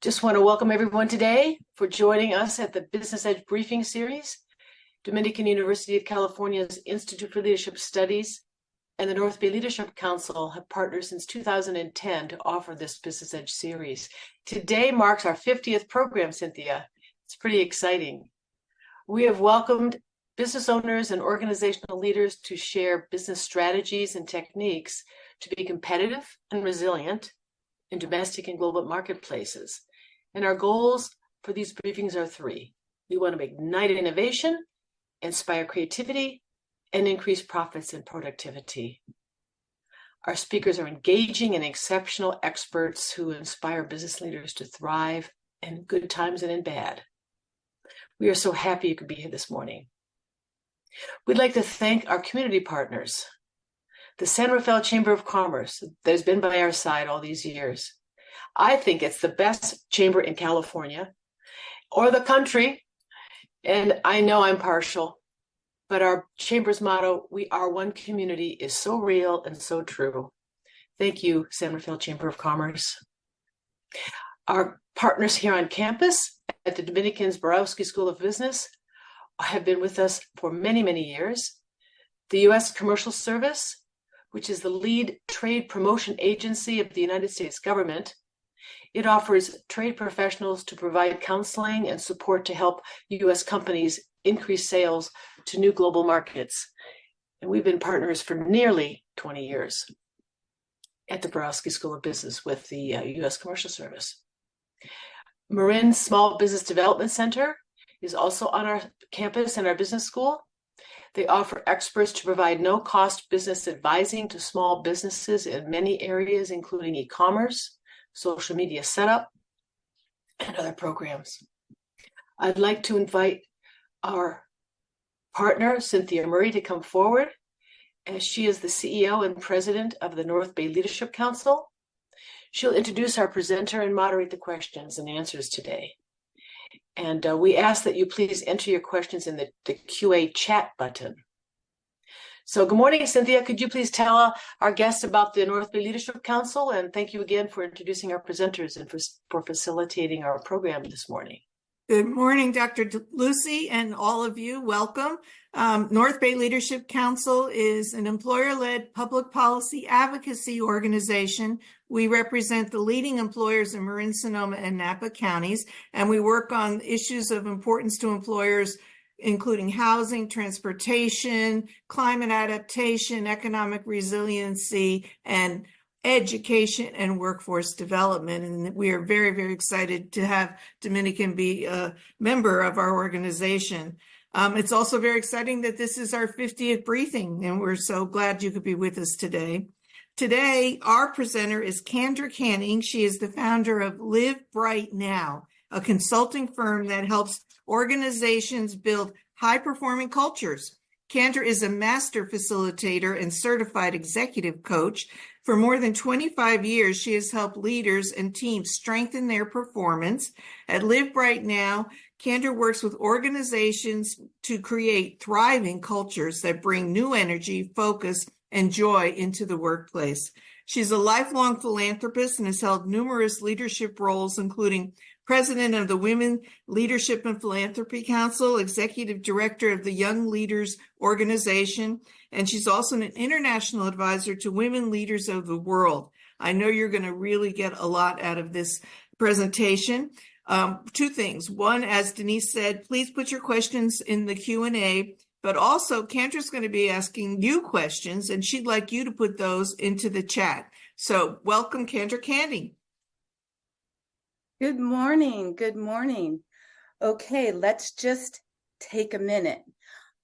Just want to welcome everyone today for joining us at the Business Edge Briefing Series. Dominican University of California's Institute for Leadership Studies and the North Bay Leadership Council have partnered since 2010 to offer this Business Edge series. Today marks our 50th program, Cynthia. It's pretty exciting. We have welcomed business owners and organizational leaders to share business strategies and techniques to be competitive and resilient in domestic and global marketplaces. And our goals for these briefings are three. We want to ignite innovation, inspire creativity, and increase profits and productivity. Our speakers are engaging and exceptional experts who inspire business leaders to thrive in good times and in bad. We are so happy you could be here this morning. We'd like to thank our community partners, the San Rafael Chamber of Commerce that has been by our side all these years. I think it's the best chamber in California or the country, and I know I'm partial, but our chamber's motto, "We are one community," is so real and so true. Thank you, San Rafael Chamber of Commerce. Our partners here on campus at the Dominican's Borowski School of Business have been with us for many, many years. The U.S. Commercial Service, which is the lead trade promotion agency of the United States government. It offers trade professionals to provide counseling and support to help U.S. companies increase sales to new global markets. And we've been partners for nearly 20 years at the Borowski School of Business with the U.S. Commercial Service. Marin Small Business Development Center is also on our campus and our business school. They offer experts to provide no-cost business advising to small businesses in many areas, including e-commerce, social media setup, and other programs. I'd like to invite our partner, Cynthia Murray, to come forward, as she is the CEO and president of the North Bay Leadership Council. She'll introduce our presenter and moderate the questions and answers today. And we ask that you please enter your questions in the QA chat button. So good morning, Cynthia. Could you please tell our guests about the North Bay Leadership Council? And thank you again for introducing our presenters and for facilitating our program this morning. Good morning, Dr. Lucy, and all of you. Welcome. North Bay Leadership Council is an employer-led public policy advocacy organization. We represent the leading employers in Marin, Sonoma, and Napa counties, and we work on issues of importance to employers, including housing, transportation, climate adaptation, economic resiliency, and education and workforce development. And we are very, very excited to have Dominican be a member of our organization. It's also very exciting that this is our 50th briefing, and we're so glad you could be with us today. Today, our presenter is Kendra Canning. She is the founder of Live Bright Now, a consulting firm that helps organizations build high-performing cultures. Kendra is a master facilitator and certified executive coach. For more than 25 years, she has helped leaders and teams strengthen their performance. At Live Bright Now, Kendra works with organizations to create thriving cultures that bring new energy, focus, and joy into the workplace. She's a lifelong philanthropist and has held numerous leadership roles, including President of the Women Leadership and Philanthropy Council, Executive Director of the Young Leaders Organization, and she's also an international advisor to women leaders of the world. I know you're going to really get a lot out of this presentation. Two things. One, as Denise said, please put your questions in the Q&A, but also Kendra's going to be asking you questions, and she'd like you to put those into the chat. So welcome, Kendra Canning. Good morning. Good morning. Okay, let's just take a minute.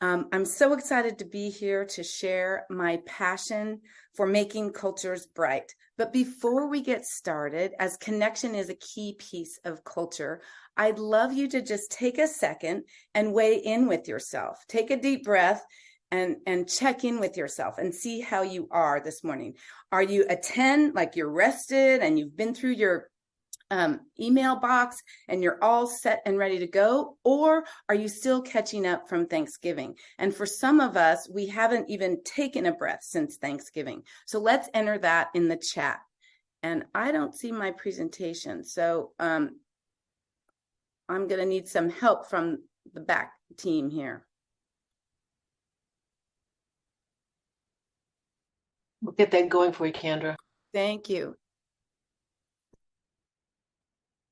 I'm so excited to be here to share my passion for making cultures bright. But before we get started, as connection is a key piece of culture, I'd love you to just take a second and weigh in with yourself. Take a deep breath and check in with yourself and see how you are this morning. Are you a 10, like you're rested and you've been through your email box and you're all set and ready to go? Or are you still catching up from Thanksgiving? And for some of us, we haven't even taken a breath since Thanksgiving. So let's enter that in the chat. And I don't see my presentation. So I'm going to need some help from the back team here. We'll get that going for you, Kendra. Thank you.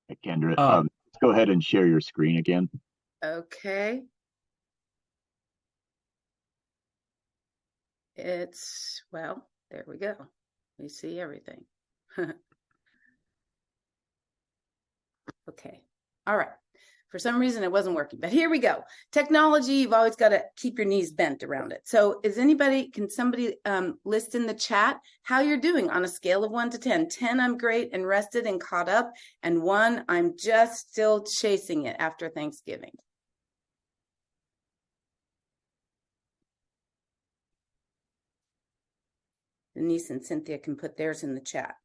Hey, Kendra, let's go ahead and share your screen again. Okay. Well, there we go. We see everything. Okay. All right. For some reason, it wasn't working, but here we go. Technology, you've always got to keep your knees bent around it. So can somebody list in the chat how you're doing on a scale of 1 to 10? 10, I'm great and rested and caught up. And 1, I'm just still chasing it after Thanksgiving. Denise and Cynthia can put theirs in the chat.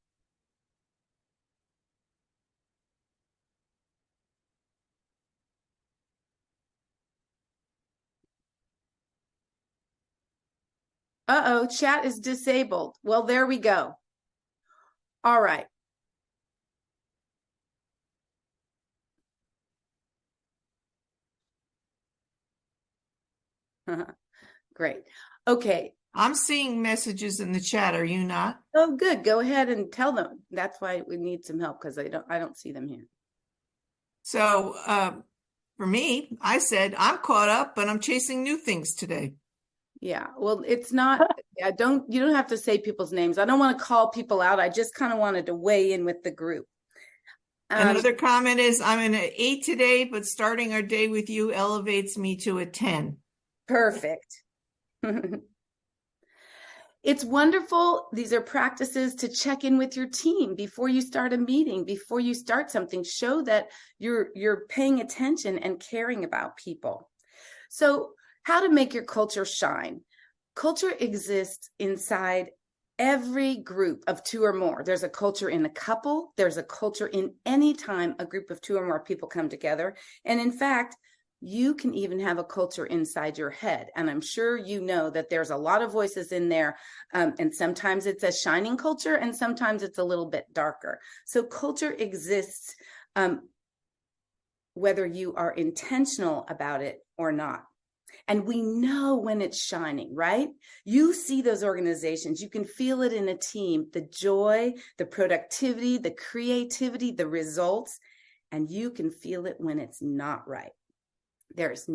Uh-oh, chat is disabled. Well, there we go. All right. Great. Okay. I'm seeing messages in the chat. Are you not? Oh, good. Go ahead and tell them. That's why we need some help, because I don't see them here. So for me, I said I'm caught up, but I'm chasing new things today. Yeah. Well, it's not. You don't have to say people's names. I don't want to call people out. I just kind of wanted to weigh in with the group. Another comment is I'm in an 8 today, but starting our day with you elevates me to a 10. Perfect. It's wonderful. These are practices to check in with your team before you start a meeting, before you start something. Show that you're paying attention and caring about people. So, how to make your culture shine? Culture exists inside every group of 2 or more. There's a culture in a couple. There's a culture in any time a group of 2 or more people come together. And in fact, you can even have a culture inside your head. And I'm sure you know that there's a lot of voices in there. And sometimes it's a shining culture and sometimes it's a little bit darker. So culture exists whether you are intentional about it or not. And we know when it's shining, right? You see those organizations, you can feel it in a team, the joy, the productivity, the creativity, the results, and you can feel it when it's not right. There's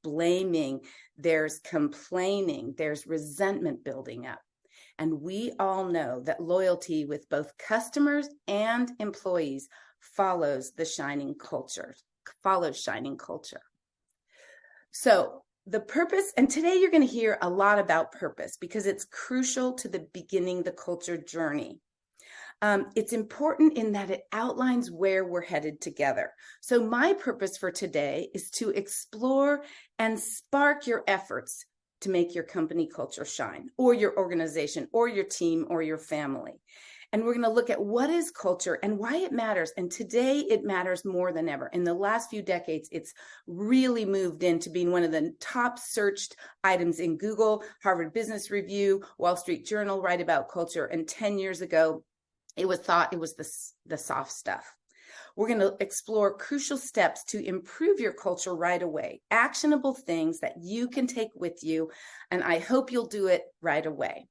blaming, there's complaining, there's resentment building up. And we all know that loyalty with both customers and employees follows shining culture. So the purpose, and today you're going to hear a lot about purpose because it's crucial to the beginning the culture journey. It's important in that it outlines where we're headed together. So my purpose for today is to explore and spark your efforts to make your company culture shine, or your organization, or your team, or your family. And we're going to look at what is culture and why it matters. And today it matters more than ever. In the last few decades, it's really moved into being one of the top searched items in Google. Harvard Business Review, Wall Street Journal write about culture. And 10 years ago, it was thought it was the soft stuff. We're going to explore crucial steps to improve your culture right away, actionable things that you can take with you, and I hope you'll do it right away.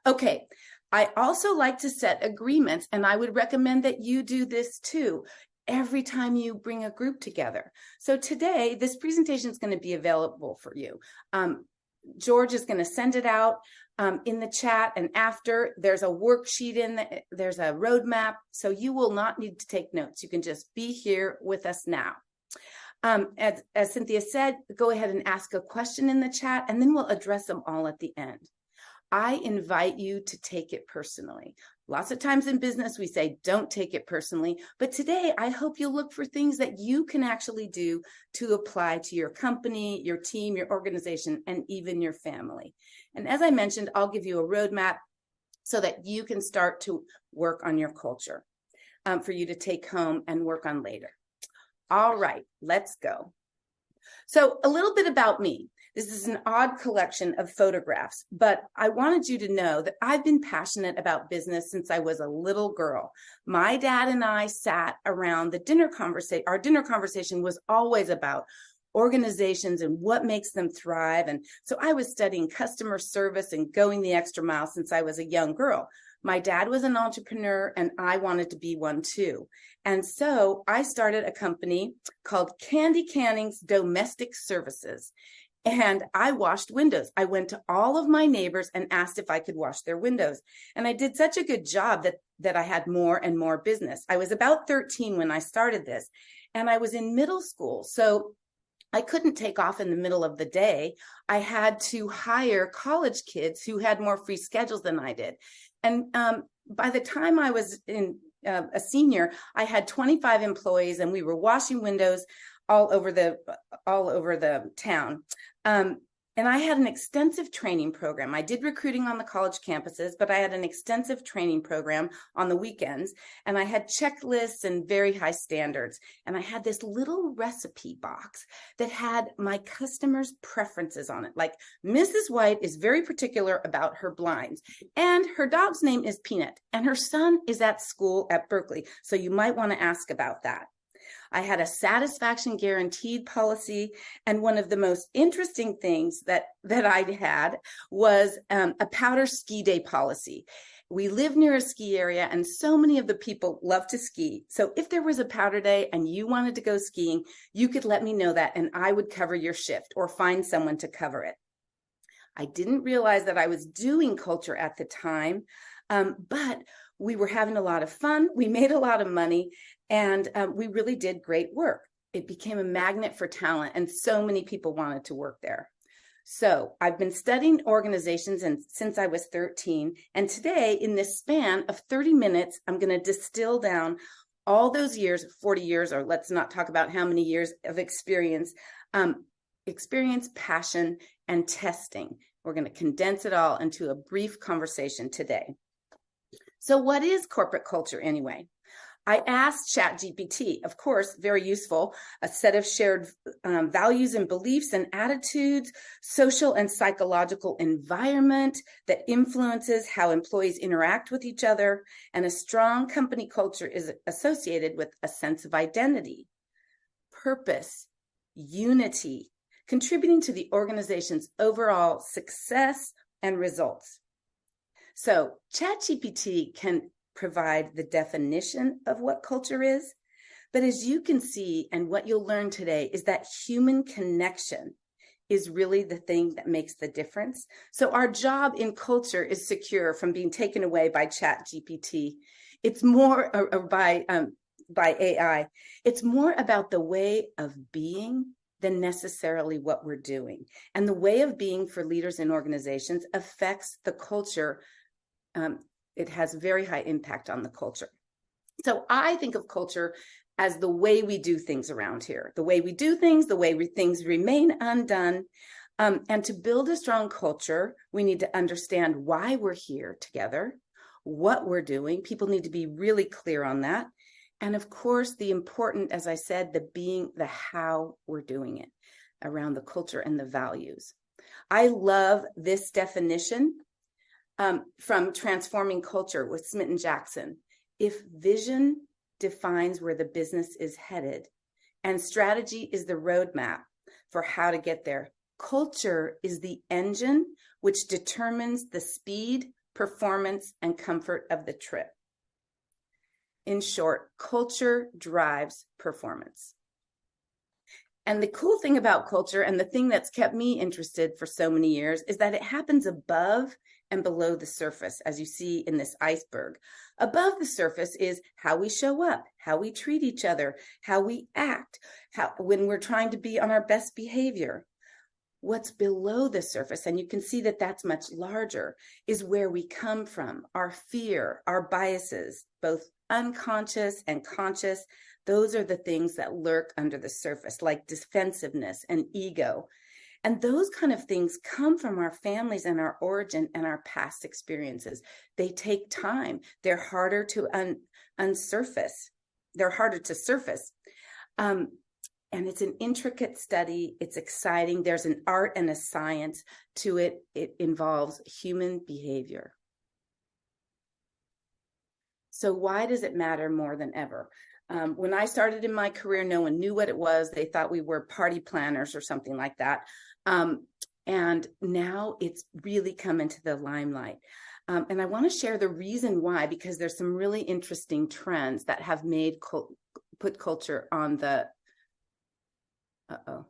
Okay, I also like to set agreements, and I would recommend that you do this too every time you bring a group together. So today, this presentation is going to be available for you. George is going to send it out in the chat, and after there's a worksheet there's a roadmap, so you will not need to take notes. You can just be here with us now. As Cynthia said, go ahead and ask a question in the chat, and then we'll address them all at the end. I invite you to take it personally. Lots of times in business, we say, don't take it personally. But today, I hope you'll look for things that you can actually do to apply to your company, your team, your organization, and even your family. And as I mentioned, I'll give you a roadmap so that you can start to work on your culture for you to take home and work on later. All right, let's go. So a little bit about me. This is an odd collection of photographs, but I wanted you to know that I've been passionate about business since I was a little girl. My dad and I sat around the dinner conversation. Our dinner conversation was always about organizations and what makes them thrive. And so I was studying customer service and going the extra mile since I was a young girl. My dad was an entrepreneur and I wanted to be one too. And so I started a company called Candy Canning's Domestic Services. And I washed windows. I went to all of my neighbors and asked if I could wash their windows. And I did such a good job that I had more and more business. I was about 13 when I started this, and I was in middle school. So I couldn't take off in the middle of the day. I had to hire college kids who had more free schedules than I did. And by the time I was a senior, I had 25 employees, and we were washing windows all over the town. And I had an extensive training program. I did recruiting on the college campuses, but I had an extensive training program on the weekends, and I had checklists and very high standards. And I had this little recipe box that had my customers' preferences on it. Like, Mrs. White is very particular about her blinds, and her dog's name is Peanut, and her son is at school at Berkeley. So you might want to ask about that. I had a satisfaction guaranteed policy. And one of the most interesting things that I had was a powder ski day policy. We live near a ski area, and so many of the people love to ski. So if there was a powder day and you wanted to go skiing, you could let me know that, and I would cover your shift or find someone to cover it. I didn't realize that I was doing culture at the time, but we were having a lot of fun. We made a lot of money, and we really did great work. It became a magnet for talent, and so many people wanted to work there. So I've been studying organizations since I was 13. And today, in this span of 30 minutes, I'm going to distill down all those years, 40 years, or let's not talk about how many years of experience, passion, and testing. We're going to condense it all into a brief conversation today. So what is corporate culture anyway? I asked ChatGPT, of course, very useful, a set of shared values and beliefs and attitudes, social and psychological environment that influences how employees interact with each other, and a strong company culture is associated with a sense of identity, purpose, unity, contributing to the organization's overall success and results. So ChatGPT can provide the definition of what culture is, but as you can see, and what you'll learn today, is that human connection is really the thing that makes the difference. So our job in culture is secure from being taken away by ChatGPT. It's more by AI. It's more about the way of being than necessarily what we're doing. And the way of being for leaders in organizations affects the culture. It has very high impact on the culture. So I think of culture as the way we do things around here, the way we do things, the way things remain undone. And to build a strong culture, we need to understand why we're here together, what we're doing. People need to be really clear on that. And of course, the important, as I said, the how we're doing it around the culture and the values. I love this definition from Transforming Culture with Smitten Jackson. If vision defines where the business is headed and strategy is the roadmap for how to get there, culture is the engine which determines the speed, performance, and comfort of the trip. In short, culture drives performance. And the cool thing about culture, and the thing that's kept me interested for so many years, is that it happens above and below the surface, as you see in this iceberg. Above the surface is how we show up, how we treat each other, how we act, when we're trying to be on our best behavior. What's below the surface, and you can see that that's much larger, is where we come from, our fear, our biases, both unconscious and conscious. Those are the things that lurk under the surface, like defensiveness and ego. And those kind of things come from our families and our origin and our past experiences. They take time. They're harder to unsurface. They're harder to surface. And And it's an intricate study. It's exciting. There's an art and a science to it. It involves human behavior. So why does it matter more than ever? When I started in my career, no one knew what it was. They thought we were party planners or something like that. And now it's really come into the limelight. And I want to share the reason why, because there's some really interesting trends that have made put culture on the Uh-oh.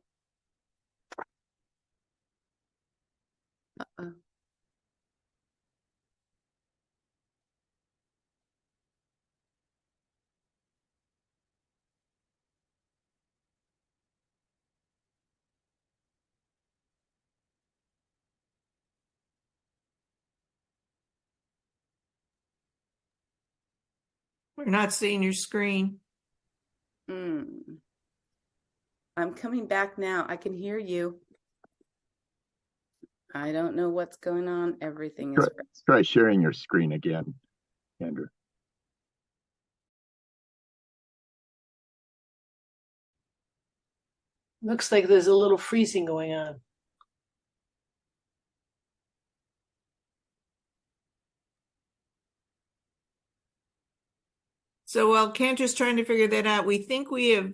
We're not seeing your screen. I'm coming back now. I can hear you. I don't know what's going on. Everything is. Try sharing your screen again, Kendra. Looks like there's a little freezing going on. So while Kendra's trying to figure that out, we think we have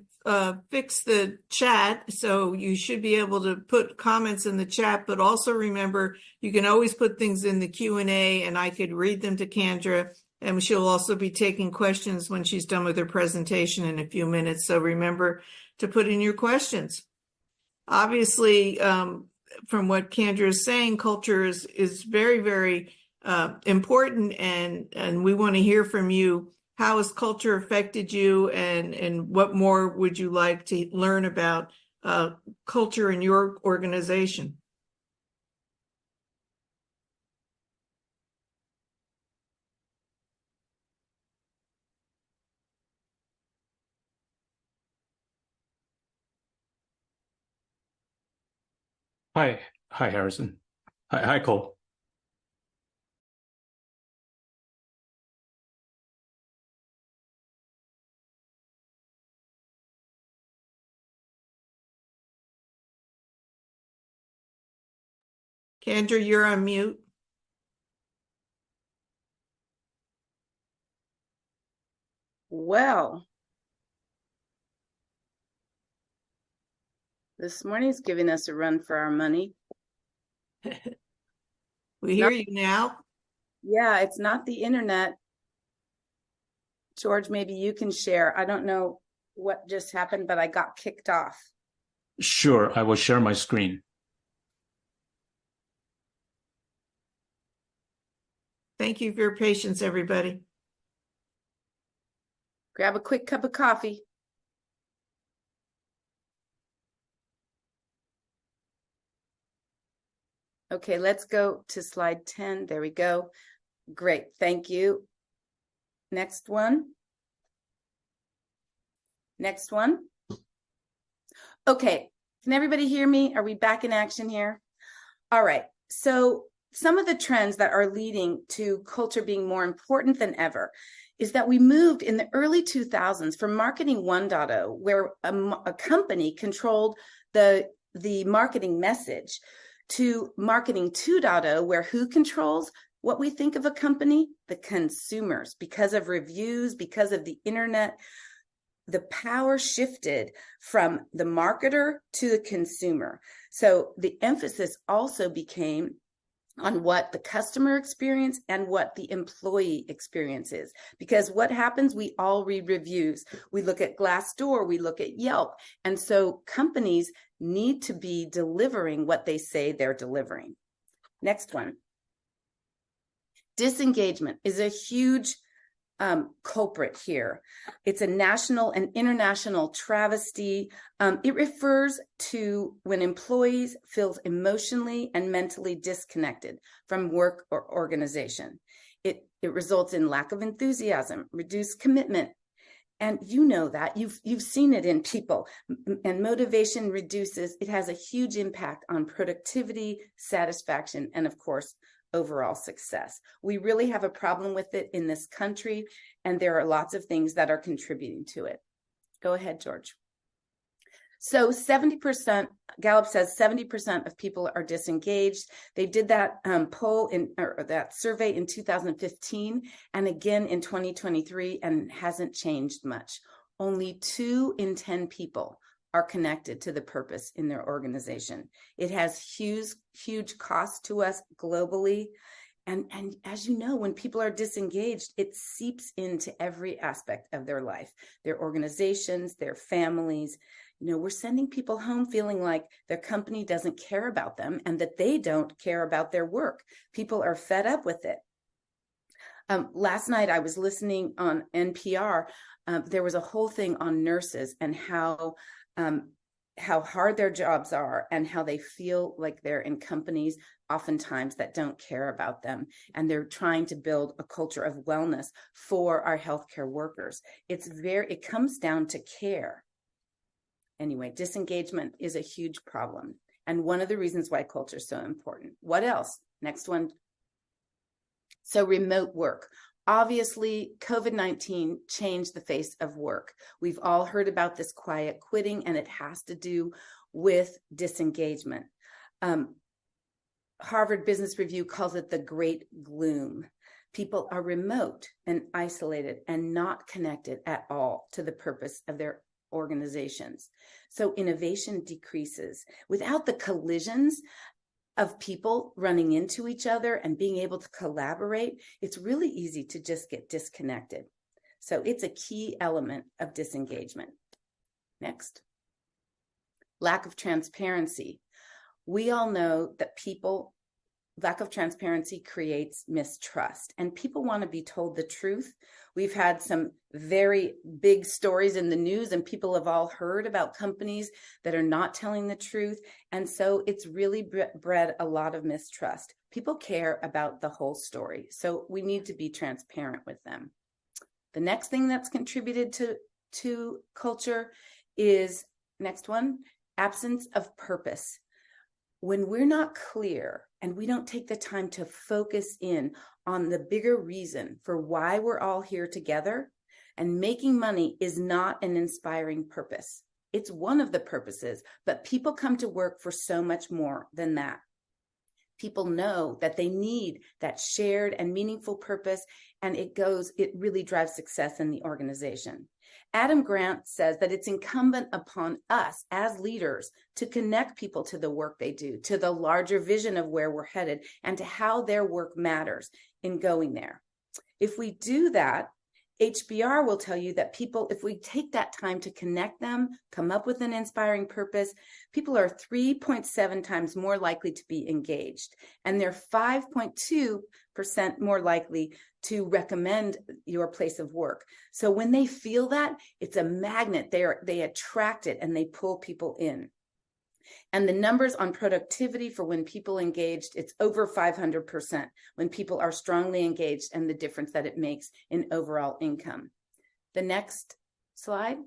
fixed the chat. So you should be able to put comments in the chat, but also remember, you can always put things in the Q&A and I could read them to Kendra, and she'll also be taking questions when she's done with her presentation in a few minutes. So remember to put in your questions. Obviously, from what Kendra is saying, culture is very, very important, and we want to hear from you. How has culture affected you, and what more would you like to learn about culture in your organization? Hi, Harrison. Hi, Cole. Kendra, you're on mute. Well, this morning's giving us a run for our money. We hear you now. Yeah, it's not the internet. George, maybe you can share. I don't know what just happened, but I got kicked off. Sure, I will share my screen. Thank you for your patience, everybody. Grab a quick cup of coffee. Okay, let's go to slide 10. There we go. Great, thank you. Next one. Next one. Okay, can everybody hear me? Are we back in action here? All right, so some of the trends that are leading to culture being more important than ever is that we moved in the early 2000s from marketing 1.0, where a company controlled the marketing message, to marketing 2.0, where who controls what we think of a company? The consumers. Because of reviews, because of the internet, the power shifted from the marketer to the consumer. So the emphasis also became on what the customer experience and what the employee experience is. Because what happens, we all read reviews. We look at Glassdoor, we look at Yelp. And so companies need to be delivering what they say they're delivering. Next one. Disengagement is a huge culprit here. It's a national and international travesty. It refers to when employees feel emotionally and mentally disconnected from work or organization. It results in lack of enthusiasm, reduced commitment, and you know that you've seen it in people. And motivation reduces. It has a huge impact on productivity, satisfaction, and of course, overall success. We really have a problem with it in this country, and there are lots of things that are contributing to it. Go ahead, George. So 70%, Gallup says 70% of people are disengaged. They did that or that survey in 2015 and again in 2023, and hasn't changed much. Only 2 in 10 people are connected to the purpose in their organization. It has huge cost to us globally. And as you know, when people are disengaged, it seeps into every aspect of their life, their organizations, their families. We're sending people home feeling like their company doesn't care about them and that they don't care about their work. People are fed up with it. Last night, I was listening on NPR. There was a whole thing on nurses and how hard their jobs are and how they feel like they're in companies oftentimes that don't care about them. And they're trying to build a culture of wellness for our healthcare workers. It comes down to care. Anyway, disengagement is a huge problem. And one of the reasons why culture is so important. What else? Next one. So remote work. Obviously, COVID-19 changed the face of work. We've all heard about this quiet quitting, and it has to do with disengagement. Harvard Business Review calls it the great gloom. People are remote and isolated and not connected at all to the purpose of their organizations. So innovation decreases. Without the collisions of people running into each other and being able to collaborate, it's really easy to just get disconnected. So it's a key element of disengagement. Next. Lack of transparency. We all know that lack of transparency creates mistrust, and people want to be told the truth. We've had some very big stories in the news, and people have all heard about companies that are not telling the truth. And so it's really bred a lot of mistrust. People care about the whole story, so we need to be transparent with them. The next thing that's contributed to culture is, next one, absence of purpose. When we're not clear and we don't take the time to focus in on the bigger reason for why we're all here together, and making money is not an inspiring purpose. It's one of the purposes, but people come to work for so much more than that. People know that they need that shared and meaningful purpose, and it really drives success in the organization. Adam Grant says that it's incumbent upon us as leaders to connect people to the work they do, to the larger vision of where we're headed, and to how their work matters in going there. If we do that, HBR will tell you that people, if we take that time to connect them, come up with an inspiring purpose, people are 3.7 times more likely to be engaged, and they're 5.2% more likely to recommend your place of work. So when they feel that, it's a magnet. They attract it and they pull people in. And the numbers on productivity for when people engaged, it's over 500% when people are strongly engaged, and the difference that it makes in overall income. The next slide.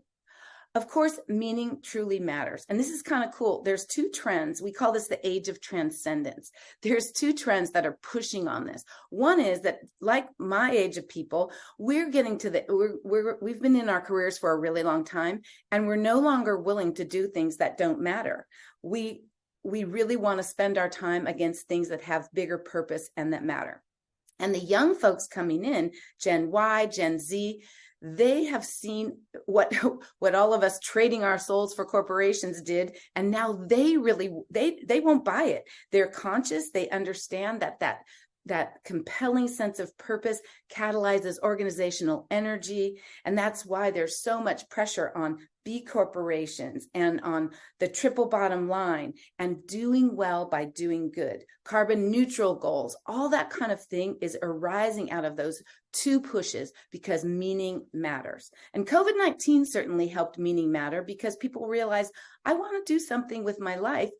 Of course, meaning truly matters. And this is kind of cool. There's 2 trends. We call this the age of transcendence. There's 2 trends that are pushing on this. One is that, like my age of people, we're getting to we've been in our careers for a really long time, and we're no longer willing to do things that don't matter. We really want to spend our time against things that have bigger purpose and that matter. And the young folks coming in, Gen Y, Gen Z, they have seen what all of us trading our souls for corporations did, and now they won't buy it. They're conscious. They understand that compelling sense of purpose catalyzes organizational energy, and that's why there's so much pressure on B corporations and on the triple bottom line and doing well by doing good. Carbon neutral goals, all that kind of thing is arising out of those 2 pushes because meaning matters. And COVID-19 certainly helped meaning matter because people realize, I want to do something with my life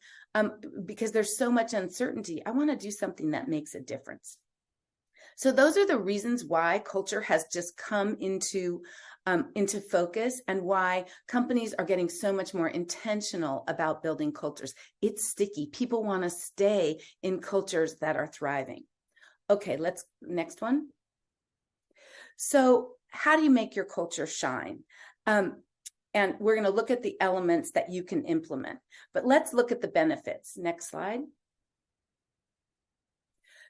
because there's so much uncertainty. I want to do something that makes a difference. So those are the reasons why culture has just come into focus, and why companies are getting so much more intentional about building cultures. It's sticky. People want to stay in cultures that are thriving. Okay, next one. So how do you make your culture shine? And we're going to look at the elements that you can implement. But let's look at the benefits. Next slide.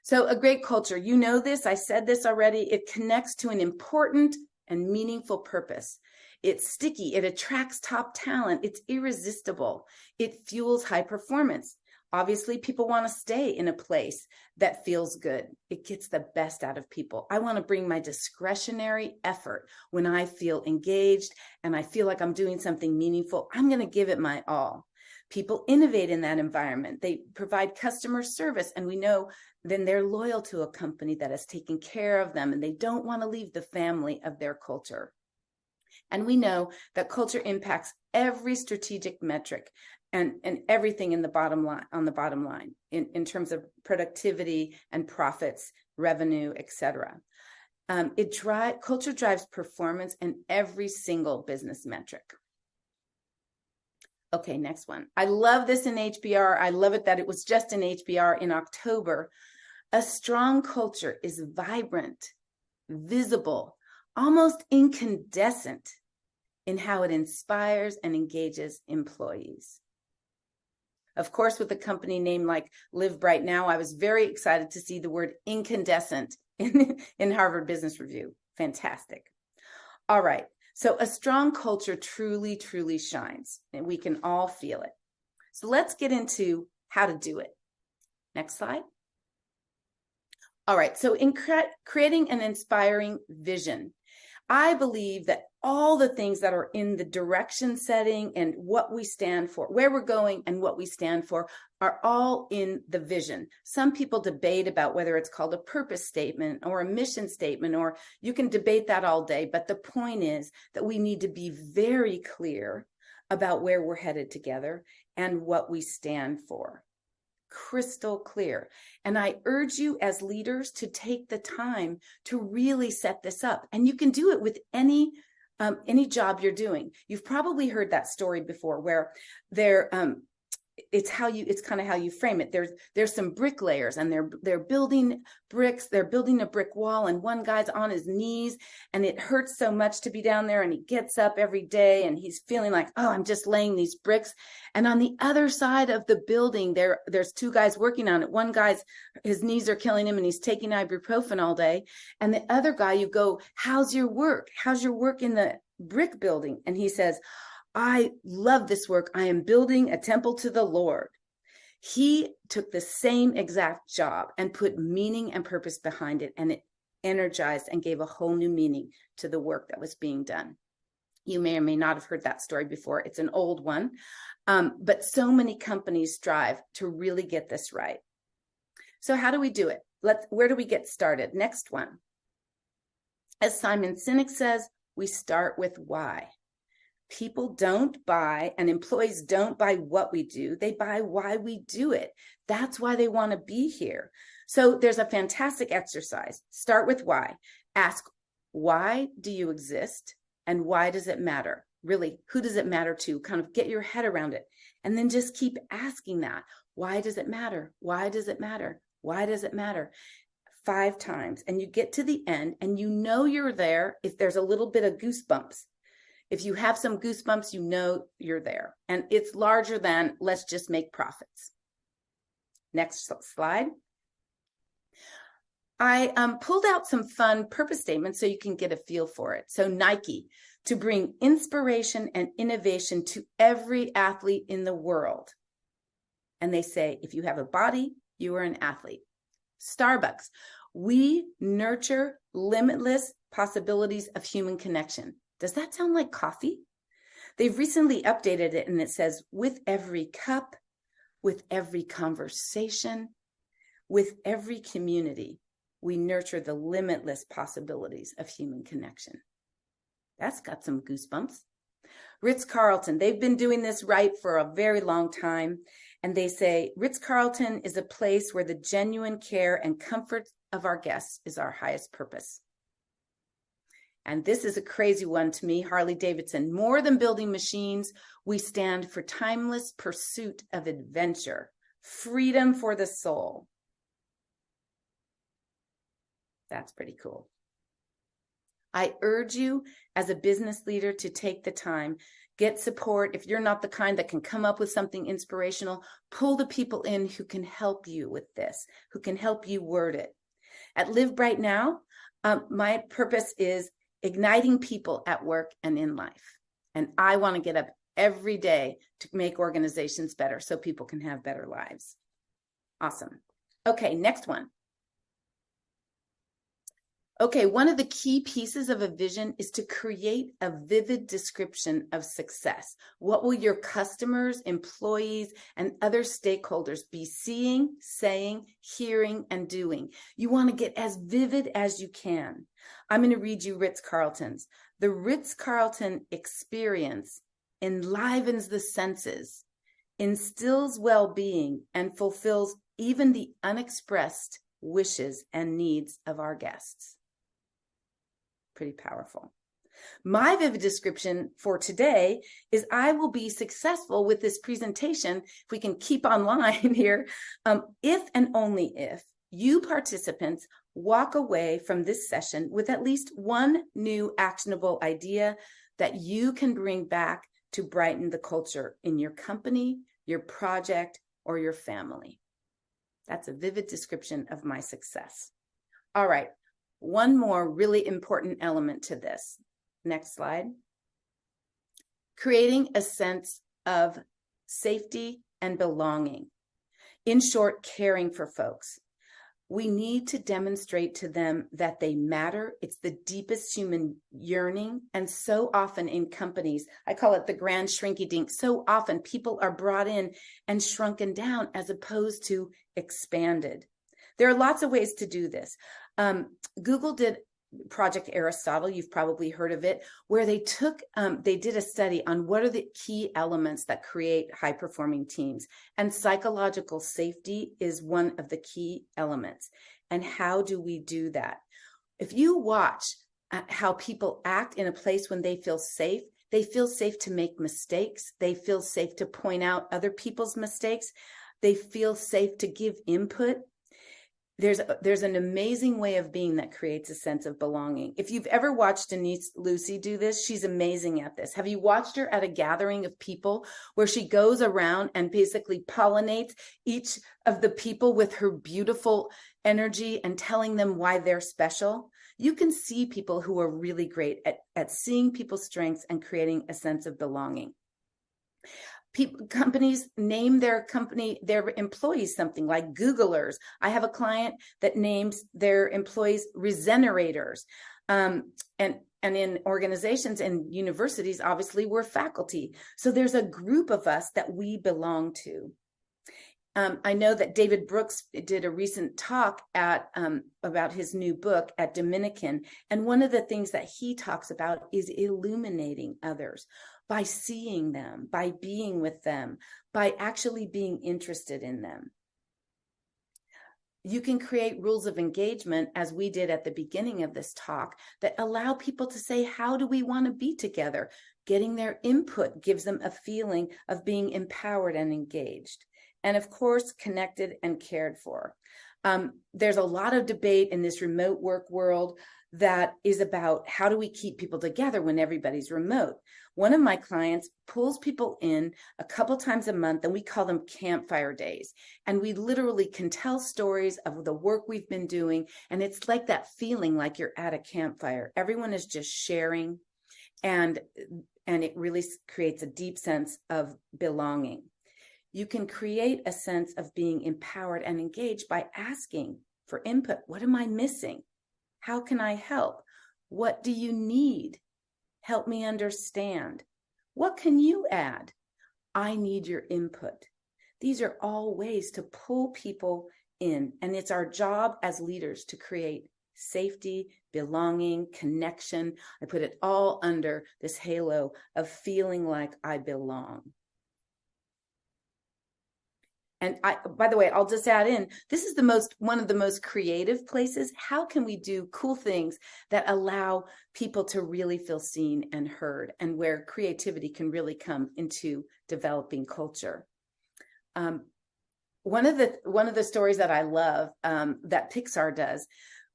So a great culture, you know this, I said this already, it connects to an important and meaningful purpose. It's sticky, it attracts top talent, it's irresistible, it fuels high performance. Obviously, people want to stay in a place that feels good. It gets the best out of people. I want to bring my discretionary effort when I feel engaged and I feel like I'm doing something meaningful. I'm going to give it my all. People innovate in that environment. They provide customer service, and we know then they're loyal to a company that has taken care of them, and they don't want to leave the family of their culture. And we know that culture impacts every strategic metric and everything in the bottom line, on the bottom line, in terms of productivity and profits, revenue, etc. Culture drives performance in every single business metric. Okay, next one. I love this in HBR. I love it that it was just in HBR in October. A strong culture is vibrant, visible, almost incandescent in how it inspires and engages employees. Of course, with a company name like Live Bright Now, I was very excited to see the word incandescent in Harvard Business Review. Fantastic. All right. So a strong culture truly, truly shines, and we can all feel it. So let's get into how to do it. Next slide. All right. So in creating an inspiring vision, I believe that all the things that are in the direction setting and what we stand for, where we're going and what we stand for, are all in the vision. Some people debate about whether it's called a purpose statement or a mission statement, or you can debate that all day. But the point is that we need to be very clear about where we're headed together and what we stand for. Crystal clear. And I urge you as leaders to take the time to really set this up. And you can do it with any job you're doing. You've probably heard that story before where it's kind of how you frame it. There's some bricklayers and they're building bricks. They're building a brick wall, and one guy's on his knees, and it hurts so much to be down there. And he gets up every day, and he's feeling like, oh, I'm just laying these bricks. And on the other side of the building, there's two guys working on it. One guy's, his knees are killing him, and he's taking ibuprofen all day. And the other guy, you go, how's your work? How's your work in the brick building? And he says, I love this work. I am building a temple to the Lord. He took the same exact job and put meaning and purpose behind it, and it energized and gave a whole new meaning to the work that was being done. You may or may not have heard that story before. It's an old one, but so many companies strive to really get this right. So how do we do it? Where do we get started? Next one. As Simon Sinek says, we start with why. People don't buy, and employees don't buy what we do. They buy why we do it. That's why they want to be here. So there's a fantastic exercise. Start with why. Ask, why do you exist? And why does it matter? Really, who does it matter to? Kind of get your head around it. And then just keep asking that. Why does it matter? Why does it matter? Why does it matter? 5 times. And you get to the end and you know you're there if there's a little bit of goosebumps. If you have some goosebumps, you know you're there. And it's larger than let's just make profits. Next slide. I pulled out some fun purpose statements so you can get a feel for it. So Nike, to bring inspiration and innovation to every athlete in the world. And they say, if you have a body, you are an athlete. Starbucks, we nurture limitless possibilities of human connection. Does that sound like coffee? They've recently updated it, and it says, with every cup, with every conversation, with every community, we nurture the limitless possibilities of human connection. That's got some goosebumps. Ritz-Carlton, they've been doing this right for a very long time. And they say, Ritz-Carlton is a place where the genuine care and comfort of our guests is our highest purpose. And this is a crazy one to me, Harley-Davidson. More than building machines, we stand for timeless pursuit of adventure, freedom for the soul. That's pretty cool. I urge you as a business leader to take the time, get support. If you're not the kind that can come up with something inspirational, pull the people in who can help you with this, who can help you word it. At Live Bright Now, my purpose is igniting people at work and in life. And I want to get up every day to make organizations better so people can have better lives. Awesome. Okay, next one. Okay, one of the key pieces of a vision is to create a vivid description of success. What will your customers, employees, and other stakeholders be seeing, saying, hearing, and doing? You want to get as vivid as you can. I'm going to read you Ritz-Carlton's. The Ritz-Carlton experience enlivens the senses, instills well-being, and fulfills even the unexpressed wishes and needs of our guests. Pretty powerful. My vivid description for today is I will be successful with this presentation, if we can keep online here, if and only if you participants walk away from this session with at least one new actionable idea that you can bring back to brighten the culture in your company, your project, or your family. That's a vivid description of my success. All right. One more really important element to this. Next slide. Creating a sense of safety and belonging. In short, caring for folks. We need to demonstrate to them that they matter. It's the deepest human yearning. And so often in companies, I call it the grand shrinky dink. So often people are brought in and shrunken down as opposed to expanded. There are lots of ways to do this. Google did Project Aristotle, you've probably heard of it, where they did a study on what are the key elements that create high-performing teams. And psychological safety is one of the key elements. And how do we do that? If you watch how people act in a place when they feel safe to make mistakes. They feel safe to point out other people's mistakes. They feel safe to give input. There's an amazing way of being that creates a sense of belonging. If you've ever watched Denise Lucy do this, she's amazing at this. Have you watched her at a gathering of people where she goes around and basically pollinates each of the people with her beautiful energy and telling them why they're special? You can see people who are really great at seeing people's strengths and creating a sense of belonging. Companies name their employees something like Googlers. I have a client that names their employees Regenerators. And in organizations and universities, obviously, we're faculty. So there's a group of us that we belong to. I know that David Brooks did a recent talk about his new book at Dominican. And one of the things that he talks about is illuminating others by seeing them, by being with them, by actually being interested in them. You can create rules of engagement, as we did at the beginning of this talk, that allow people to say, how do we want to be together? Getting their input gives them a feeling of being empowered and engaged. And of course, connected and cared for. There's a lot of debate in this remote work world that is about how do we keep people together when everybody's remote. One of my clients pulls people in a couple times a month, and we call them campfire days. And we literally can tell stories of the work we've been doing. And it's like that feeling like you're at a campfire. Everyone is just sharing, and it really creates a deep sense of belonging. You can create a sense of being empowered and engaged by asking for input. What am I missing? How can I help? What do you need? Help me understand. What can you add? I need your input. These are all ways to pull people in, and it's our job as leaders to create safety, belonging, connection. I put it all under this halo of feeling like I belong. And by the way, I'll just add in, this is one of the most creative places. How can we do cool things that allow people to really feel seen and heard, and where creativity can really come into developing culture? One of the stories that I love that Pixar does,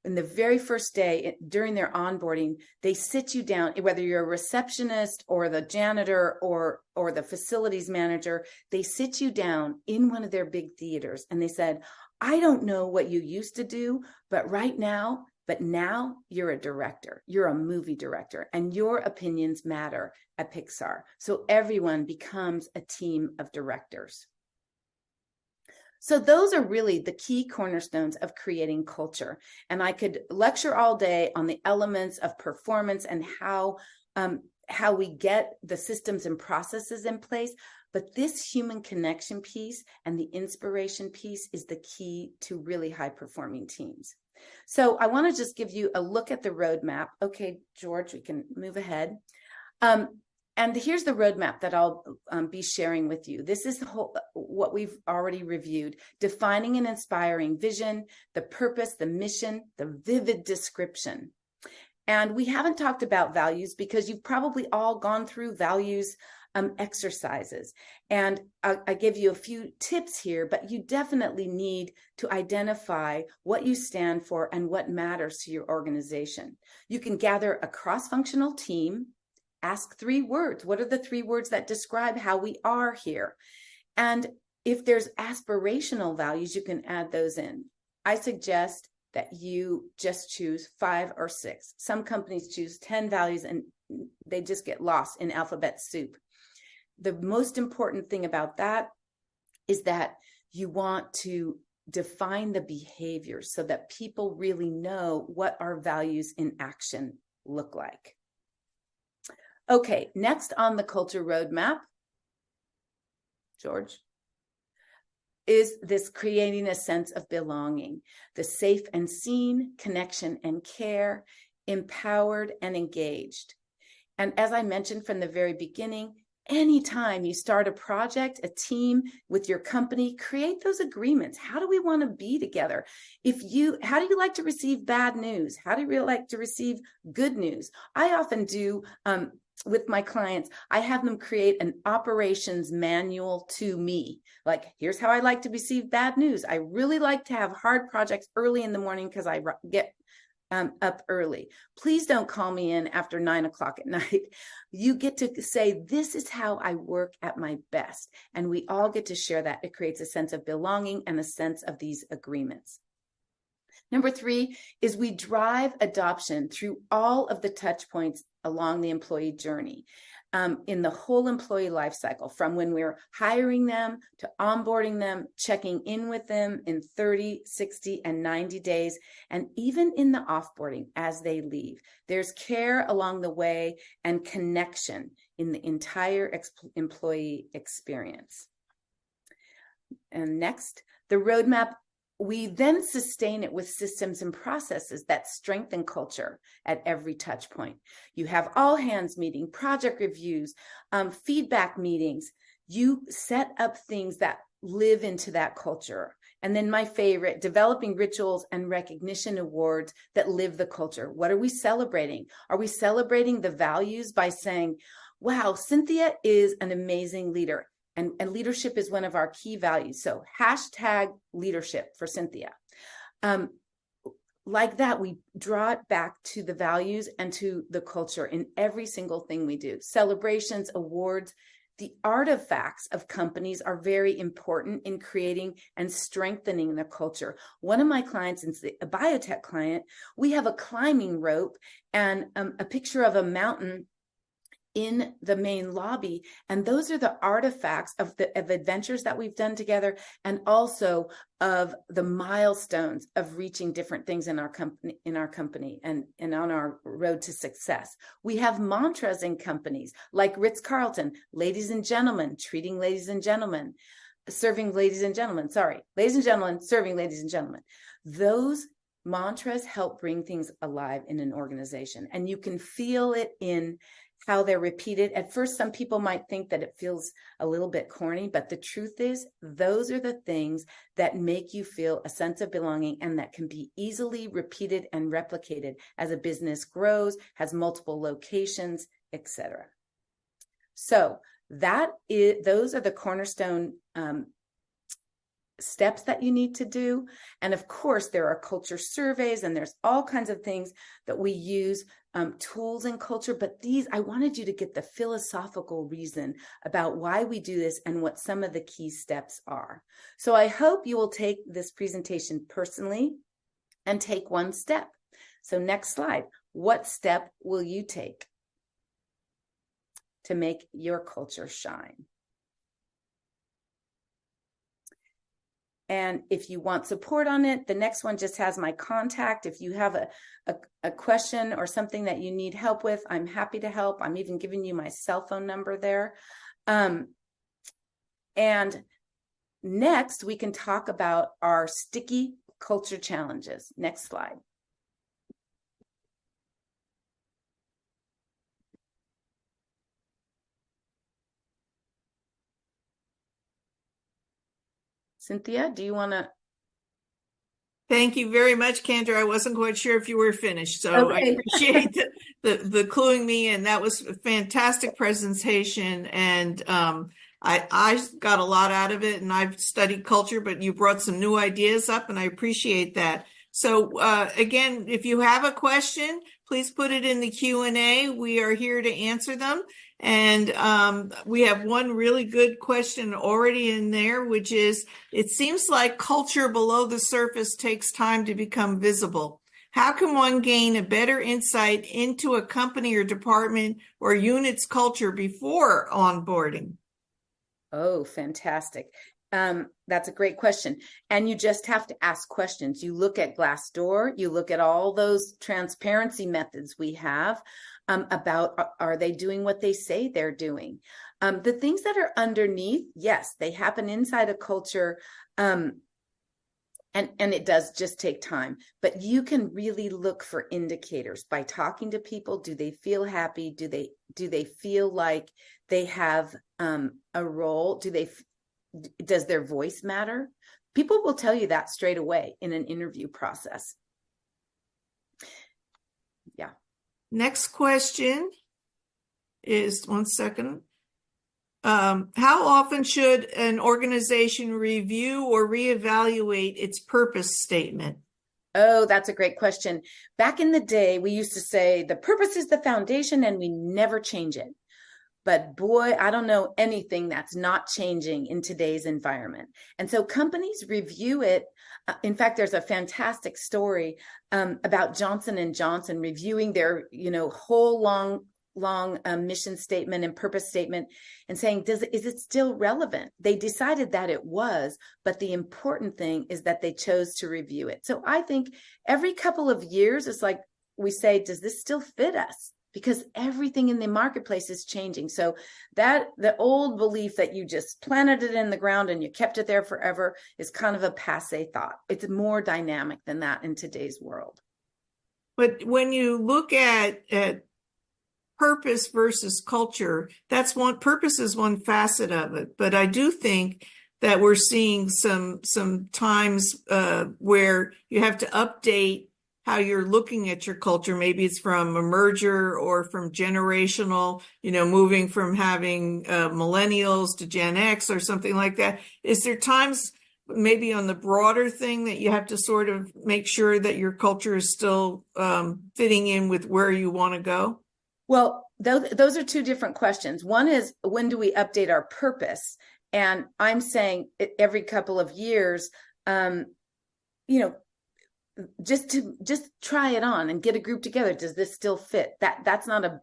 in the very first day during their onboarding, they sit you down, whether you're a receptionist or the janitor or the facilities manager, they sit you down in one of their big theaters and they said, I don't know what you used to do, but now you're a director, you're a movie director, and your opinions matter at Pixar. So everyone becomes a team of directors. So those are really the key cornerstones of creating culture. And I could lecture all day on the elements of performance and how we get the systems and processes in place. But this human connection piece and the inspiration piece is the key to really high performing teams. So I want to just give you a look at the roadmap. Okay, George, we can move ahead. And here's the roadmap that I'll be sharing with you. This is what we've already reviewed: defining and inspiring vision, the purpose, the mission, the vivid description. And we haven't talked about values because you've probably all gone through values exercises. And I give you a few tips here, but you definitely need to identify what you stand for and what matters to your organization. You can gather a cross-functional team. Ask 3 words. What are the 3 words that describe how we are here? And if there's aspirational values, you can add those in. I suggest that you just choose 5 or 6. Some companies choose 10 values and they just get lost in alphabet soup. The most important thing about that is that you want to define the behaviors so that people really know what our values in action look like. Okay, next on the culture roadmap, George, is this creating a sense of belonging, the safe and seen, connection and care, empowered and engaged. And as I mentioned from the very beginning, anytime you start a project, a team with your company, create those agreements. How do we want to be together? How do you like to receive bad news? How do you like to receive good news? I often do, with my clients, I have them create an operations manual to me. Like, here's how I like to receive bad news. I really like to have hard projects early in the morning because I get up early. Please don't call me in after 9 o'clock at night. You get to say, this is how I work at my best. And we all get to share that. It creates a sense of belonging and a sense of these agreements. Number 3 is we drive adoption through all of the touch points along the employee journey, in the whole employee life cycle, from when we're hiring them to onboarding them, checking in with them in 30, 60, and 90 days, and even in the offboarding as they leave. There's care along the way and connection in the entire employee experience. And next, the roadmap. We then sustain it with systems and processes that strengthen culture at every touch point. You have all hands meeting, project reviews, feedback meetings. You set up things that live into that culture. And then my favorite, developing rituals and recognition awards that live the culture. What are we celebrating? Are we celebrating the values by saying, wow, Cynthia is an amazing leader? And leadership is one of our key values. So #leadership for Cynthia. Like that, we draw it back to the values and to the culture in every single thing we do. Celebrations, awards, the artifacts of companies are very important in creating and strengthening the culture. One of my clients is a biotech client. We have a climbing rope and a picture of a mountain in the main lobby. And those are the artifacts of adventures that we've done together, and also of the milestones of reaching different things in our company and on our road to success. We have mantras in companies like Ritz-Carlton, ladies and gentlemen, treating ladies and gentlemen, serving ladies and gentlemen, ladies and gentlemen, serving ladies and gentlemen. Those mantras help bring things alive in an organization, and you can feel it in how they're repeated. At first, some people might think that it feels a little bit corny, but the truth is, those are the things that make you feel a sense of belonging and that can be easily repeated and replicated as a business grows, has multiple locations, etc. So those are the cornerstone steps that you need to do. And of course, there are culture surveys and there's all kinds of things that we use, tools in culture. But these, I wanted you to get the philosophical reason about why we do this and what some of the key steps are. So I hope you will take this presentation personally and take one step. So next slide. What step will you take to make your culture shine? And if you want support on it, the next one just has my contact. If you have a question or something that you need help with, I'm happy to help. I'm even giving you my cell phone number there. And next, we can talk about our sticky culture challenges. Next slide. Cynthia, do you want to? Thank you very much, Kendra. I wasn't quite sure if you were finished, so Okay. I appreciate the cluing me, and that was a fantastic presentation. And I got a lot out of it, and I've studied culture, but you brought some new ideas up, and I appreciate that. So again, if you have a question, please put it in the Q&A. We are here to answer them. And we have one really good question already in there, which is, it seems like culture below the surface takes time to become visible. How can one gain a better insight into a company or department or unit's culture before onboarding? Oh, fantastic. That's a great question. And you just have to ask questions. You look at Glassdoor, you look at all those transparency methods we have about, are they doing what they say they're doing? The things that are underneath, yes, they happen inside a culture. And it does just take time, but you can really look for indicators by talking to people. Do they feel happy? Do they feel like they have a role? Does their voice matter? People will tell you that straight away in an interview process. Yeah. Next question is, one second. How often should an organization review or reevaluate its purpose statement? Oh, that's a great question. Back in the day, we used to say the purpose is the foundation and we never change it. But boy, I don't know anything that's not changing in today's environment. And so companies review it. In fact, there's a fantastic story about Johnson & Johnson reviewing their, whole long mission statement and purpose statement and saying, is it still relevant? They decided that it was, but the important thing is that they chose to review it. So I think every couple of years, it's like we say, does this still fit us? Because everything in the marketplace is changing. So that the old belief that you just planted it in the ground and you kept it there forever is kind of a passé thought. It's more dynamic than that in today's world. But when you look at purpose versus culture, purpose is one facet of it. But I do think that we're seeing some times where you have to update how you're looking at your culture. Maybe it's from a merger or from generational, moving from having millennials to Gen X or something like that. Is there times maybe on the broader thing that you have to sort of make sure that your culture is still fitting in with where you want to go? Well, those are two different questions. One is, when do we update our purpose? And I'm saying every couple of years, just try it on and get a group together. Does this still fit? That's not a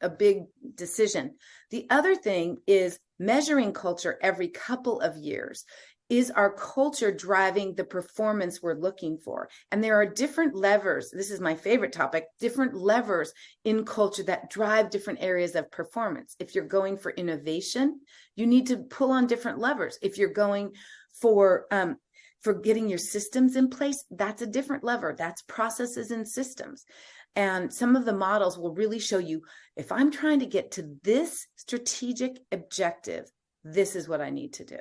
big decision. The other thing is measuring culture every couple of years. Is our culture driving the performance we're looking for? And there are different levers. This is my favorite topic, different levers in culture that drive different areas of performance. If you're going for innovation, you need to pull on different levers. If you're going for getting your systems in place, that's a different lever. That's processes and systems. And some of the models will really show you, if I'm trying to get to this strategic objective, this is what I need to do.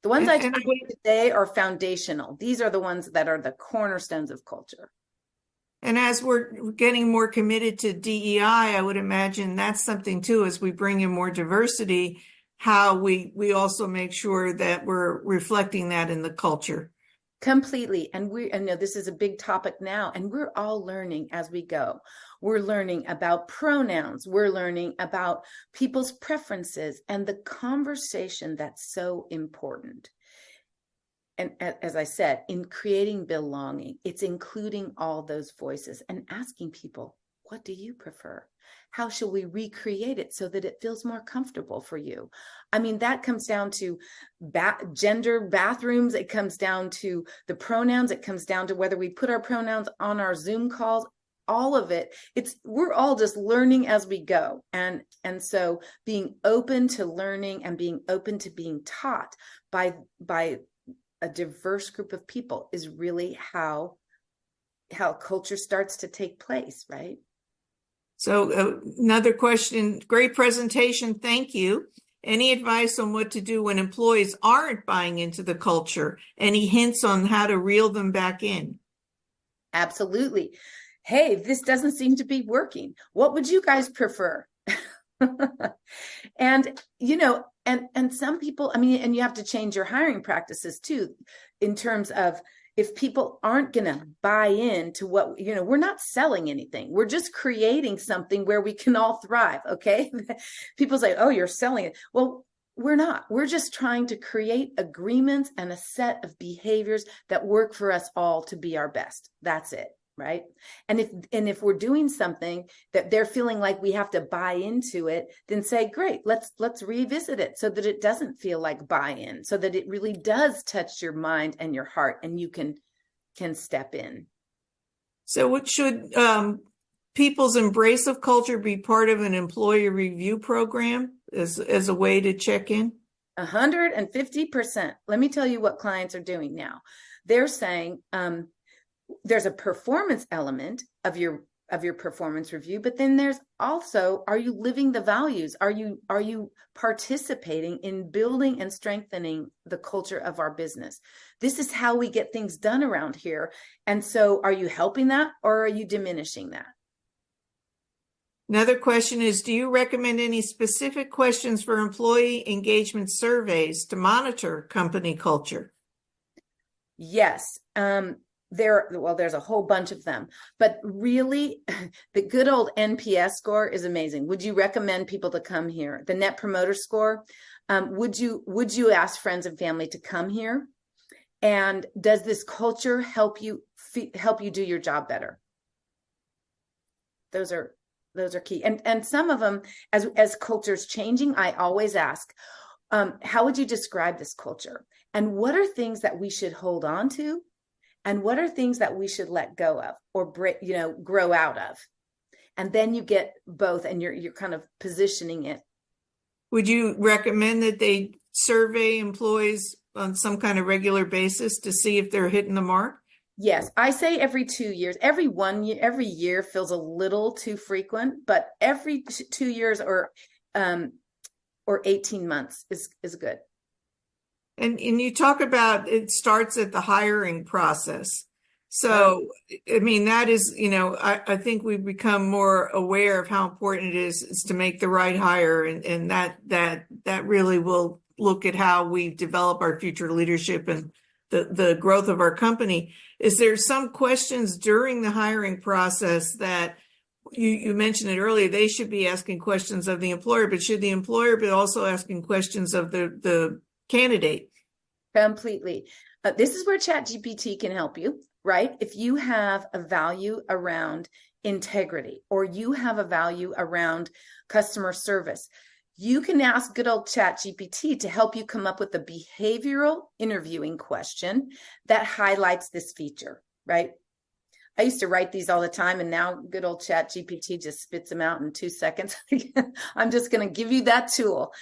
The ones I told you today are foundational. These are the ones that are the cornerstones of culture. And as we're getting more committed to DEI, I would imagine that's something too, as we bring in more diversity, how we also make sure that we're reflecting that in the culture. Completely. And I know this is a big topic now, and we're all learning as we go. We're learning about pronouns. We're learning about people's preferences and the conversation that's so important. And as I said, in creating belonging, it's including all those voices and asking people, what do you prefer? How shall we recreate it so that it feels more comfortable for you? I mean, that comes down to gender bathrooms. It comes down to the pronouns. It comes down to whether we put our pronouns on our Zoom calls. All of it. We're all just learning as we go. And so being open to learning and being open to being taught by a diverse group of people is really how culture starts to take place, right? So another question, great presentation, thank you. Any advice on what to do when employees aren't buying into the culture? Any hints on how to reel them back in? Absolutely. Hey, this doesn't seem to be working. What would you guys prefer? And, and some people, I mean, and you have to change your hiring practices too, in terms of if people aren't going to buy into what, we're not selling anything. We're just creating something where we can all thrive. Okay. People say, oh, you're selling it. Well, we're not. We're just trying to create agreements and a set of behaviors that work for us all to be our best. That's it. Right. And if we're doing something that they're feeling like we have to buy into it, then say, great, let's revisit it so that it doesn't feel like buy-in, so that it really does touch your mind and your heart and you can step in. So what should people's embrace of culture be part of an employee review program as a way to check in? 150%. Let me tell you what clients are doing now. They're saying, there's a performance element of your performance review, but then there's also, are you living the values? Are you participating in building and strengthening the culture of our business? This is how we get things done around here. And so are you helping that or are you diminishing that? Another question is, do you recommend any specific questions for employee engagement surveys to monitor company culture? Yes. There's a whole bunch of them, but really the good old NPS score is amazing. Would you recommend people to come here? The Net Promoter Score, would you ask friends and family to come here? And does this culture help you do your job better? Those are key. And some of them, as culture's changing, I always ask, how would you describe this culture? And what are things that we should hold on to? And what are things that we should let go of or grow out of? And then you get both and you're kind of positioning it. Would you recommend that they survey employees on some kind of regular basis to see if they're hitting the mark? Yes, I say every 2 years. Every year feels a little too frequent, but every 2 years or 18 months is good. And you talk about it starts at the hiring process. So, I mean, that is, I think we've become more aware of how important it is to make the right hire. And that really will look at how we develop our future leadership and the growth of our company. Is there some questions during the hiring process that you mentioned it earlier, they should be asking questions of the employer, but should the employer be also asking questions of the candidate? Completely. This is where ChatGPT can help you, right? If you have a value around integrity or you have a value around customer service, you can ask good old ChatGPT to help you come up with a behavioral interviewing question that highlights this feature, right? I used to write these all the time, and now good old ChatGPT just spits them out in 2 seconds. I'm just going to give you that tool.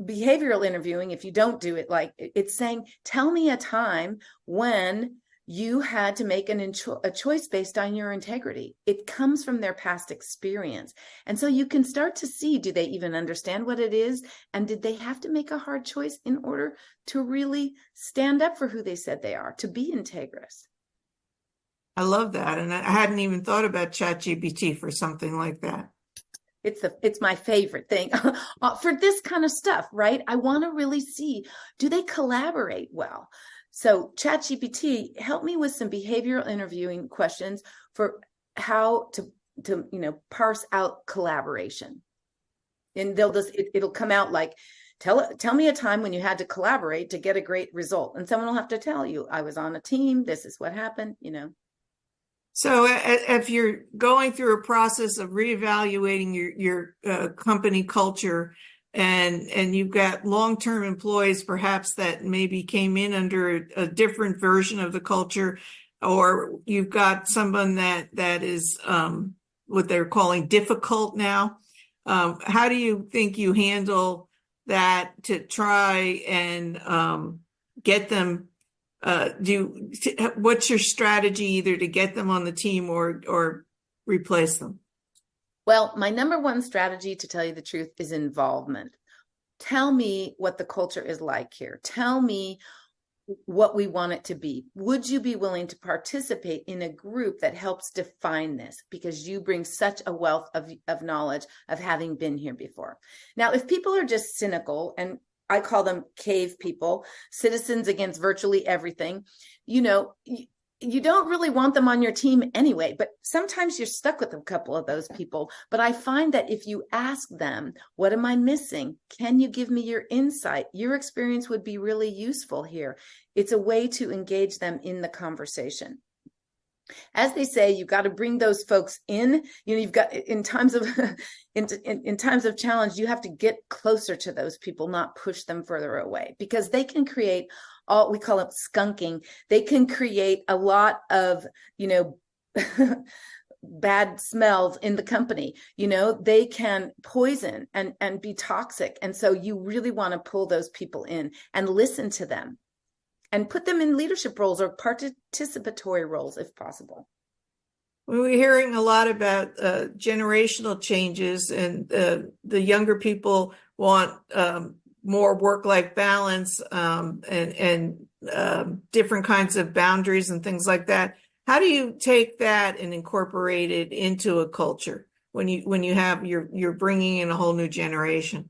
Behavioral interviewing, if you don't do it, like it's saying, tell me a time when you had to make a choice based on your integrity. It comes from their past experience. And so you can start to see, do they even understand what it is? And did they have to make a hard choice in order to really stand up for who they said they are, to be integrous? I love that. And I hadn't even thought about ChatGPT for something like that. It's my favorite thing for this kind of stuff, right? I want to really see, do they collaborate well? So ChatGPT helped me with some behavioral interviewing questions for how to parse out collaboration. And it'll come out like, tell me a time when you had to collaborate to get a great result. And someone will have to tell you, I was on a team, this is what happened, So if you're going through a process of reevaluating your company culture, and you've got long-term employees perhaps that maybe came in under a different version of the culture, or you've got someone that is what they're calling difficult now, how do you think you handle that to try and get them? What's your strategy either to get them on the team or replace them? Well, my number one strategy, to tell you the truth, is involvement. Tell me what the culture is like here. Tell me what we want it to be. Would you be willing to participate in a group that helps define this? Because you bring such a wealth of knowledge of having been here before. Now, if people are just cynical, and I call them cave people, citizens against virtually everything, you don't really want them on your team anyway, but sometimes you're stuck with a couple of those people. But I find that if you ask them, what am I missing? Can you give me your insight? Your experience would be really useful here. It's a way to engage them in the conversation. As they say, you've got to bring those folks in. You've got in times of in times of challenge, you have to get closer to those people, not push them further away, because they can create we call it skunking. They can create a lot of, bad smells in the company. They can poison and be toxic. And so you really want to pull those people in and listen to them and put them in leadership roles or participatory roles if possible. We're hearing a lot about generational changes, and the younger people want more work-life balance and different kinds of boundaries and things like that. How do you take that and incorporate it into a culture when you're bringing in a whole new generation?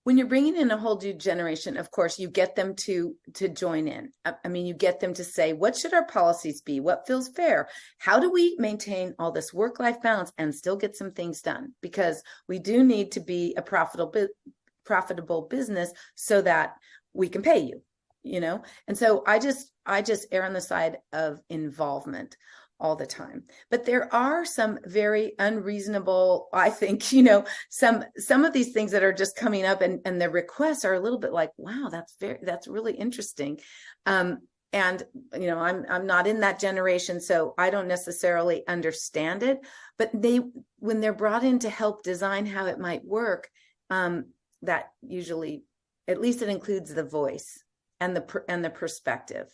When you're bringing in a whole new generation, of course, you get them to join in. I mean, you get them to say, what should our policies be? What feels fair? How do we maintain all this work-life balance and still get some things done? Because we do need to be a profitable business so that we can pay you, And so I just err on the side of involvement all the time. But there are some very unreasonable, I think, some of these things that are just coming up, and the requests are a little bit like, wow, that's really interesting. And I'm not in that generation, so I don't necessarily understand it, but when they're brought in to help design how it might work, that usually, at least it includes the voice and the perspective.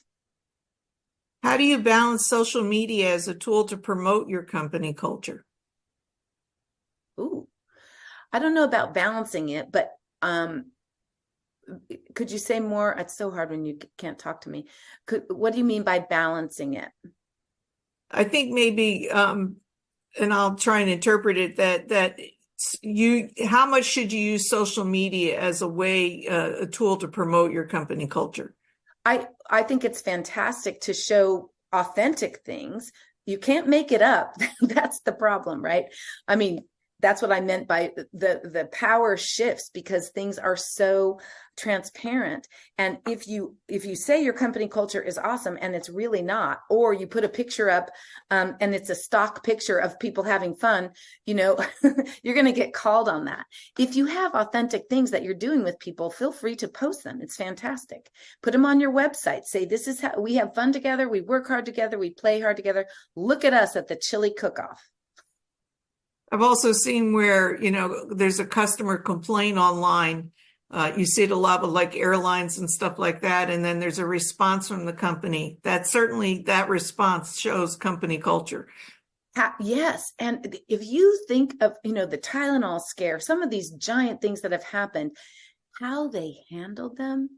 How do you balance social media as a tool to promote your company culture? Ooh, I don't know about balancing it, but could you say more? It's so hard when you can't talk to me. What do you mean by balancing it? I think maybe, and I'll try and interpret it, that how much should you use social media as a tool to promote your company culture? I think it's fantastic to show authentic things. You can't make it up. That's the problem, right? I mean, that's what I meant by the power shifts, because things are so transparent. And if you say your company culture is awesome and it's really not, or you put a picture up and it's a stock picture of people having fun, you're going to get called on that. If you have authentic things that you're doing with people, feel free to post them. It's fantastic. Put them on your website. Say, this is how we have fun together. We work hard together. We play hard together. Look at us at the chili cook-off. I've also seen where, there's a customer complaint online. You see it a lot with like airlines and stuff like that. And then there's a response from the company. That response shows company culture. Yes. And if you think of, the Tylenol scare, some of these giant things that have happened, how they handled them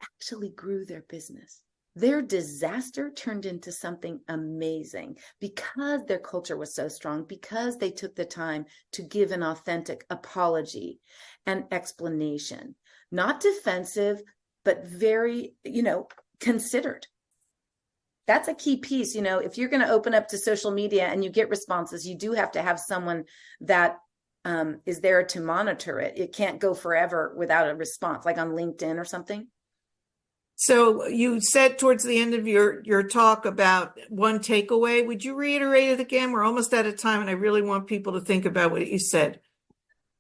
actually grew their business. Their disaster turned into something amazing because their culture was so strong, because they took the time to give an authentic apology and explanation, not defensive, but very, considered. That's a key piece. If you're going to open up to social media and you get responses, you do have to have someone that is there to monitor it. It can't go forever without a response, like on LinkedIn or something. So you said towards the end of your talk about one takeaway. Would you reiterate it again? We're almost out of time, and I really want people to think about what you said.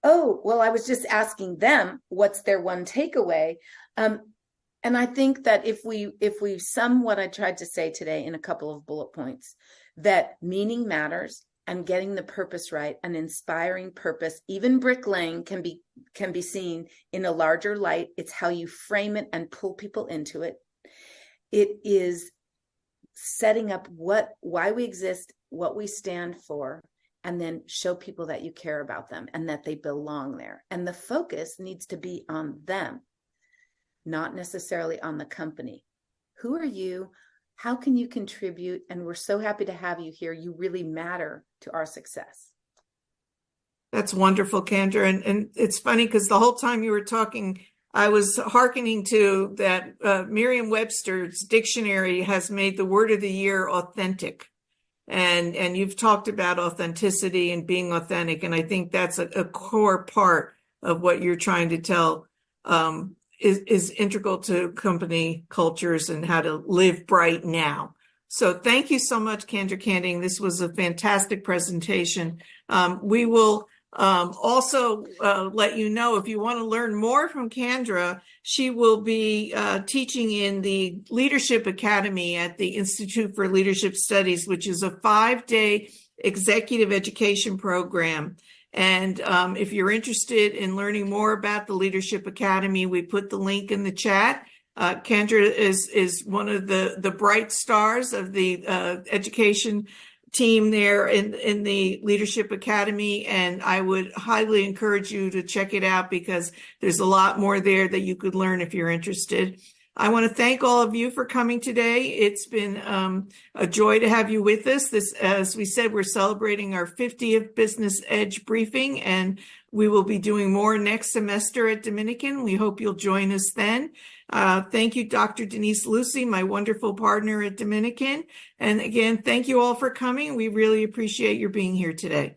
Oh, well, I was just asking them what's their one takeaway. And I think that if we sum what I tried to say today in a couple of bullet points, that meaning matters, and getting the purpose right, an inspiring purpose, even bricklaying can be seen in a larger light. It's how you frame it and pull people into it. It is setting up why we exist, what we stand for, and then show people that you care about them and that they belong there. And the focus needs to be on them, not necessarily on the company. Who are you? How can you contribute? And we're so happy to have you here. You really matter to our success. That's wonderful, Kendra. And it's funny because the whole time you were talking, I was hearkening to that Merriam-Webster's dictionary has made the word of the year authentic. And you've talked about authenticity and being authentic. And I think that's a core part of what you're trying to tell is integral to company cultures and how to live bright now. So thank you so much, Kendra Canting. This was a fantastic presentation. We will also let you know, if you want to learn more from Kendra, she will be teaching in the Leadership Academy at the Institute for Leadership Studies, which is a 5-day executive education program. And if you're interested in learning more about the Leadership Academy, we put the link in the chat. Kendra is one of the bright stars of the education team there in the Leadership Academy. And I would highly encourage you to check it out because there's a lot more there that you could learn if you're interested. I want to thank all of you for coming today. It's been a joy to have you with us. This, as we said, we're celebrating our 50th Business Edge briefing, and we will be doing more next semester at Dominican. We hope you'll join us then. Thank you, Dr. Denise Lucy, my wonderful partner at Dominican. And again, thank you all for coming. We really appreciate your being here today.